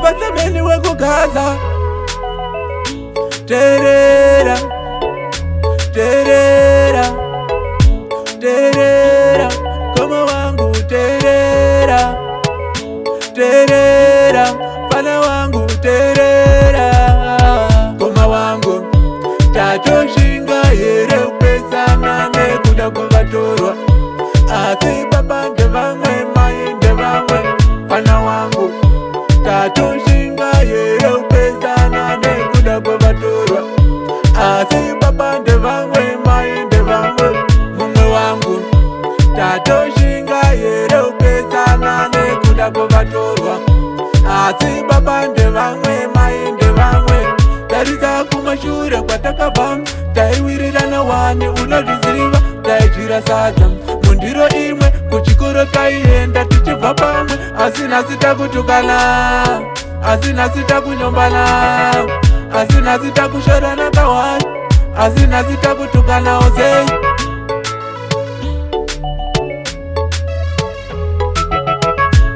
vasameni wekugaza terera terera terera koma wangu terera terera fana wangu terera koma wangu tatoshinga here upesana nekuda kwavatorwa asi baba ndevamwe mai ndevamwe fana wangu tatoshinga here upesana nekuda kwavatorwa asi baba ndevamwe mai ndevamwe mumwe wangu tatoshinga here upesana nekuda kwavatorwa asi baba ndevamwe mai ndevamwe tarisa kumashure kwatakabva taiwirirana wani unozviziva taijira sadza mundiro imwe kuchikoro taienda tichibva pamwe asi nhasi takutukana asi nhasi takunyombana asi nhasi takushorana kawani asi nhasi takutukanawo sei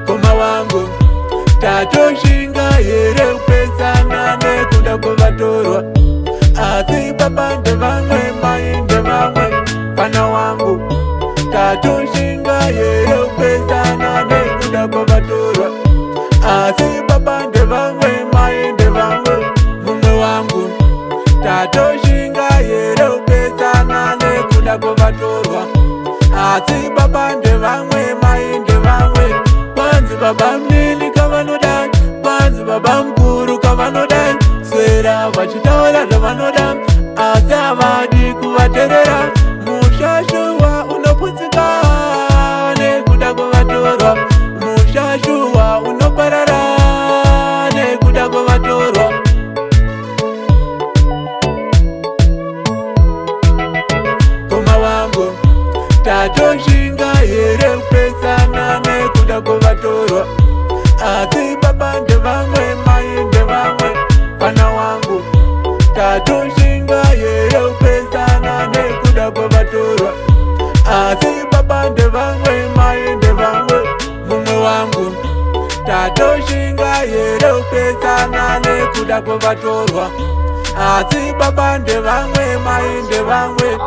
koma wangu tatoshinga here kupesana nekuda kwavatorwa asi baba ndevamwe mai ndevamwe fana wangu tatoshinga here kupesana nekuda kwavatorwa asi baba ndevamwe mai ndevamwe mumwe wangu tatoshinga here kupesana nekuda kwavatorwa asi baba ndevamwe mai ndevamwe kwanzi baba mnini kavanoda kwanzi baba mukuru kavanoda swera vachitaura zvavanoda asi havadi kuvateerera mushashuwa unoputsika nekuda kwavatorwa mushashuwa unoparara nekuda kwavatorwa koma wangu tatoshinga here kupesana nekuda kwavatorwa asi baba ndevamwe mai ndevamwe fana wangu tatoshinga here kupesana nekuda kwavatorwa asi baba ndevamwe mai ndevamwe mumwe wangu tatoshinga here kupesana nekuda kwavatorwa asi baba ndevamwe mai ndevamwe